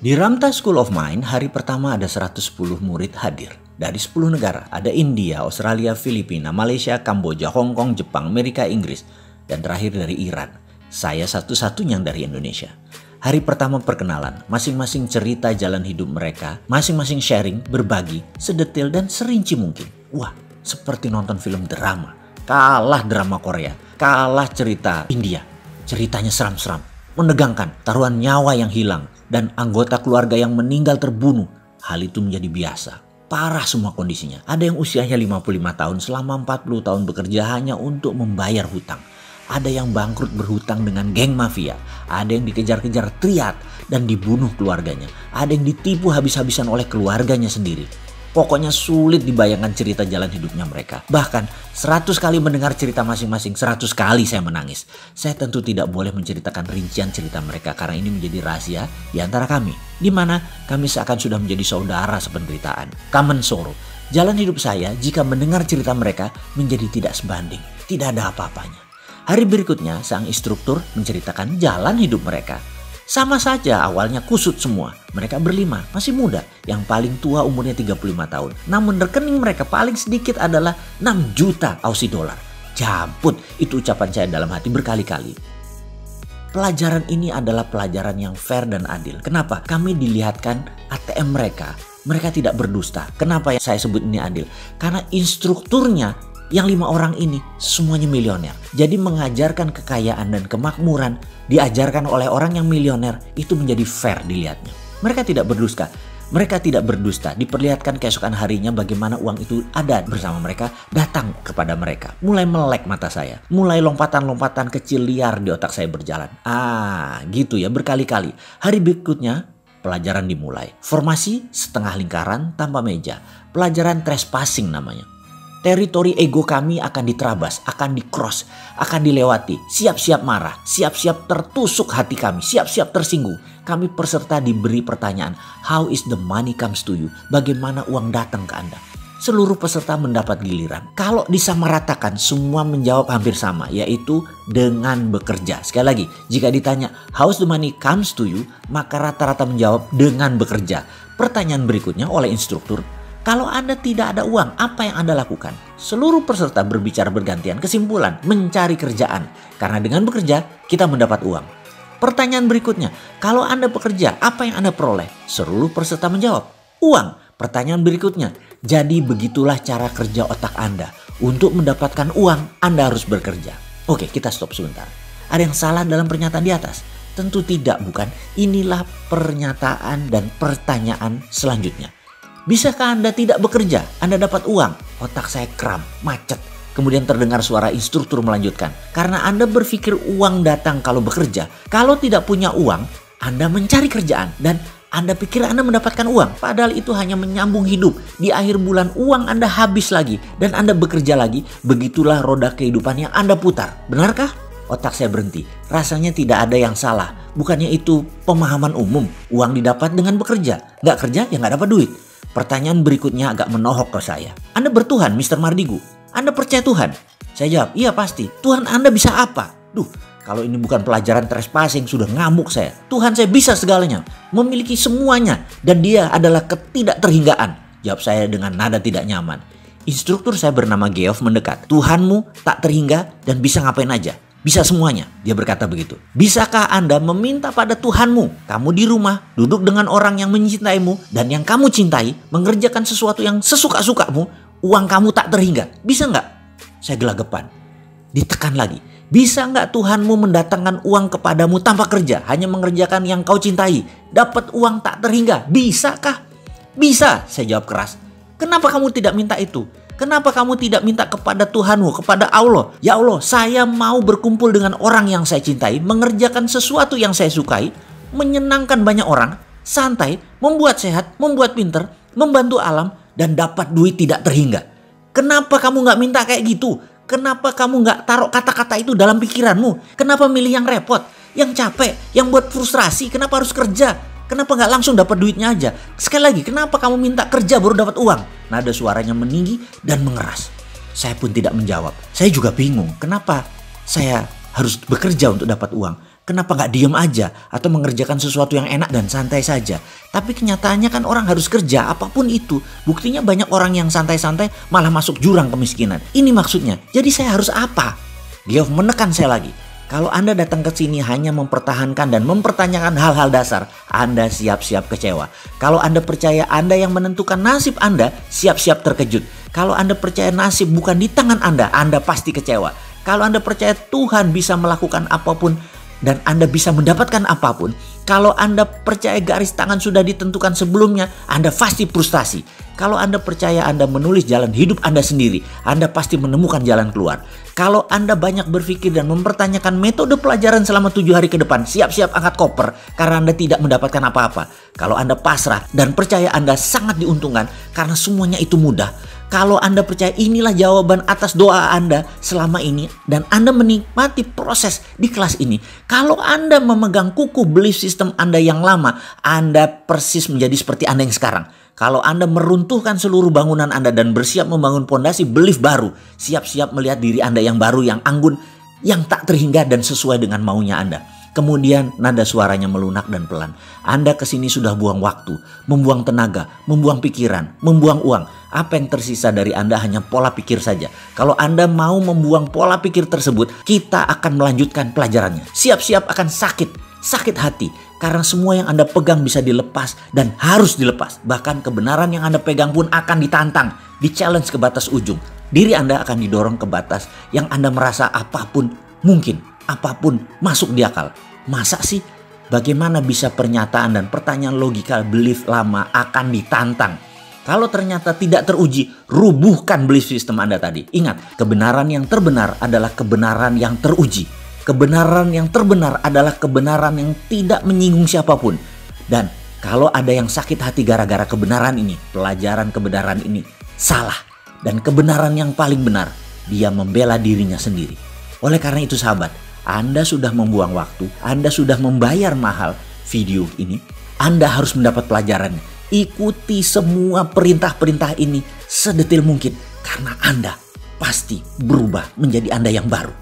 Di Ramtha School of Mind, hari pertama ada 110 murid hadir. Dari 10 negara, ada India, Australia, Filipina, Malaysia, Kamboja, Hong Kong, Jepang, Amerika, Inggris, dan terakhir dari Iran. Saya satu-satunya yang dari Indonesia. Hari pertama perkenalan, masing-masing cerita jalan hidup mereka, masing-masing sharing, berbagi, sedetail dan serinci mungkin. Wah, seperti nonton film drama. Kalah drama Korea, kalah cerita India. Ceritanya seram-seram, menegangkan, taruhan nyawa yang hilang, dan anggota keluarga yang meninggal terbunuh. Hal itu menjadi biasa. Parah semua kondisinya. Ada yang usianya 55 tahun selama 40 tahun bekerja hanya untuk membayar hutang. Ada yang bangkrut berhutang dengan geng mafia. Ada yang dikejar-kejar triad dan dibunuh keluarganya. Ada yang ditipu habis-habisan oleh keluarganya sendiri. Pokoknya sulit dibayangkan cerita jalan hidupnya mereka. Bahkan 100 kali mendengar cerita masing-masing, 100 kali saya menangis. Saya tentu tidak boleh menceritakan rincian cerita mereka karena ini menjadi rahasia di antara kami. Di mana kami seakan sudah menjadi saudara sependeritaan. Common sorrow. Jalan hidup saya jika mendengar cerita mereka menjadi tidak sebanding. Tidak ada apa-apanya. Hari berikutnya sang instruktur menceritakan jalan hidup mereka. Sama saja awalnya kusut semua. Mereka berlima, masih muda. Yang paling tua umurnya 35 tahun. Namun rekening mereka paling sedikit adalah 6 juta Aussie dollar. Jamput, itu ucapan saya dalam hati berkali-kali. Pelajaran ini adalah pelajaran yang fair dan adil. Kenapa? Kami dilihatkan ATM mereka. Mereka tidak berdusta. Kenapa saya sebut ini adil? Karena instrukturnya yang 5 orang ini semuanya milioner. Jadi mengajarkan kekayaan dan kemakmuran diajarkan oleh orang yang milioner itu menjadi fair dilihatnya. Mereka tidak berdusta. Mereka tidak berdusta. Diperlihatkan keesokan harinya bagaimana uang itu ada bersama mereka, datang kepada mereka. Mulai melek mata saya. Mulai lompatan-lompatan kecil liar di otak saya berjalan. Gitu ya berkali-kali. Hari berikutnya pelajaran dimulai. Formasi setengah lingkaran tanpa meja. Pelajaran trespassing namanya. Teritori ego kami akan diterabas, akan di-cross, akan dilewati. Siap-siap marah, siap-siap tertusuk hati kami, siap-siap tersinggung. Kami peserta diberi pertanyaan, how is the money comes to you? Bagaimana uang datang ke Anda? Seluruh peserta mendapat giliran. Kalau disamaratakan, semua menjawab hampir sama, yaitu dengan bekerja. Sekali lagi, jika ditanya, how is the money comes to you? Maka rata-rata menjawab dengan bekerja. Pertanyaan berikutnya oleh instruktur, kalau Anda tidak ada uang, apa yang Anda lakukan? Seluruh peserta berbicara bergantian. Kesimpulan, mencari kerjaan. Karena dengan bekerja, kita mendapat uang. Pertanyaan berikutnya, kalau Anda bekerja, apa yang Anda peroleh? Seluruh peserta menjawab, uang. Pertanyaan berikutnya, jadi begitulah cara kerja otak Anda. Untuk mendapatkan uang, Anda harus bekerja. Oke, kita stop sebentar. Ada yang salah dalam pernyataan di atas? Tentu tidak, bukan? Inilah pernyataan dan pertanyaan selanjutnya. Bisakah Anda tidak bekerja? Anda dapat uang? Otak saya kram, macet. Kemudian terdengar suara instruktur melanjutkan. Karena Anda berpikir uang datang kalau bekerja. Kalau tidak punya uang, Anda mencari kerjaan. Dan Anda pikir Anda mendapatkan uang. Padahal itu hanya menyambung hidup. Di akhir bulan uang Anda habis lagi. Dan Anda bekerja lagi. Begitulah roda kehidupan yang Anda putar. Benarkah? Otak saya berhenti. Rasanya tidak ada yang salah. Bukannya itu pemahaman umum. Uang didapat dengan bekerja. Nggak kerja ya nggak dapat duit. Pertanyaan berikutnya agak menohok ke saya. Anda bertuhan, Mr. Mardigu? Anda percaya Tuhan? Saya jawab, iya pasti. Tuhan Anda bisa apa? Kalau ini bukan pelajaran trespassing, sudah ngamuk saya. Tuhan saya bisa segalanya, memiliki semuanya. Dan dia adalah ketidakterhinggaan. Jawab saya dengan nada tidak nyaman. Instruktur saya bernama Geoff mendekat. Tuhanmu tak terhingga dan bisa ngapain aja. Bisa semuanya, dia berkata begitu. Bisakah Anda meminta pada Tuhanmu? Kamu di rumah, duduk dengan orang yang mencintaimu dan yang kamu cintai, mengerjakan sesuatu yang sesuka-sukamu, uang kamu tak terhingga. Bisa nggak? Saya gelagapan. Ditekan lagi. Bisa nggak Tuhanmu mendatangkan uang kepadamu tanpa kerja, hanya mengerjakan yang kau cintai, dapat uang tak terhingga? Bisakah? Bisa, saya jawab keras. Kenapa kamu tidak minta itu? Kenapa kamu tidak minta kepada Tuhanmu, kepada Allah? Ya Allah, saya mau berkumpul dengan orang yang saya cintai, mengerjakan sesuatu yang saya sukai, menyenangkan banyak orang, santai, membuat sehat, membuat pinter, membantu alam, dan dapat duit tidak terhingga. Kenapa kamu gak minta kayak gitu? Kenapa kamu gak taruh kata-kata itu dalam pikiranmu? Kenapa milih yang repot, yang capek, yang buat frustrasi? Kenapa harus kerja? Kenapa gak langsung dapat duitnya aja? Sekali lagi, kenapa kamu minta kerja baru dapat uang? Nada suaranya meninggi dan mengeras. Saya pun tidak menjawab. Saya juga bingung, kenapa saya harus bekerja untuk dapat uang? Kenapa nggak diem aja atau mengerjakan sesuatu yang enak dan santai saja? Tapi kenyataannya kan orang harus kerja apapun itu. Buktinya banyak orang yang santai-santai malah masuk jurang kemiskinan. Ini maksudnya. Jadi saya harus apa? Geoff menekan saya lagi. Kalau Anda datang ke sini hanya mempertahankan dan mempertanyakan hal-hal dasar, Anda siap-siap kecewa. Kalau Anda percaya Anda yang menentukan nasib Anda, siap-siap terkejut. Kalau Anda percaya nasib bukan di tangan Anda pasti kecewa. Kalau Anda percaya Tuhan bisa melakukan apapun dan Anda bisa mendapatkan apapun, kalau Anda percaya garis tangan sudah ditentukan sebelumnya, Anda pasti frustasi. Kalau Anda percaya Anda menulis jalan hidup Anda sendiri, Anda pasti menemukan jalan keluar. Kalau Anda banyak berpikir dan mempertanyakan metode pelajaran selama 7 hari ke depan, siap-siap angkat koper karena Anda tidak mendapatkan apa-apa. Kalau Anda pasrah dan percaya Anda sangat diuntungkan karena semuanya itu mudah. Kalau Anda percaya inilah jawaban atas doa Anda selama ini dan Anda menikmati proses di kelas ini. Kalau Anda memegang kukuh belief system Anda yang lama, Anda persis menjadi seperti Anda yang sekarang. Kalau Anda meruntuhkan seluruh bangunan Anda dan bersiap membangun pondasi belief baru, siap-siap melihat diri Anda yang baru, yang anggun, yang tak terhingga dan sesuai dengan maunya Anda. Kemudian nada suaranya melunak dan pelan. Anda kesini sudah buang waktu, membuang tenaga, membuang pikiran, membuang uang. Apa yang tersisa dari Anda hanya pola pikir saja. Kalau Anda mau membuang pola pikir tersebut, kita akan melanjutkan pelajarannya. Siap-siap akan sakit hati. Karena semua yang Anda pegang bisa dilepas dan harus dilepas. Bahkan kebenaran yang Anda pegang pun akan ditantang, di-challenge ke batas ujung. Diri Anda akan didorong ke batas yang Anda merasa apapun mungkin, apapun masuk di akal. Masa sih? Bagaimana bisa pernyataan dan pertanyaan logika belief lama akan ditantang? Kalau ternyata tidak teruji, rubuhkan belief system Anda tadi. Ingat, kebenaran yang terbenar adalah kebenaran yang teruji. Kebenaran yang terbenar adalah kebenaran yang tidak menyinggung siapapun. Dan kalau ada yang sakit hati gara-gara kebenaran ini, pelajaran kebenaran ini salah. Dan kebenaran yang paling benar, dia membela dirinya sendiri. Oleh karena itu sahabat, Anda sudah membuang waktu, Anda sudah membayar mahal video ini, Anda harus mendapat pelajarannya. Ikuti semua perintah-perintah ini sedetil mungkin karena Anda pasti berubah menjadi Anda yang baru.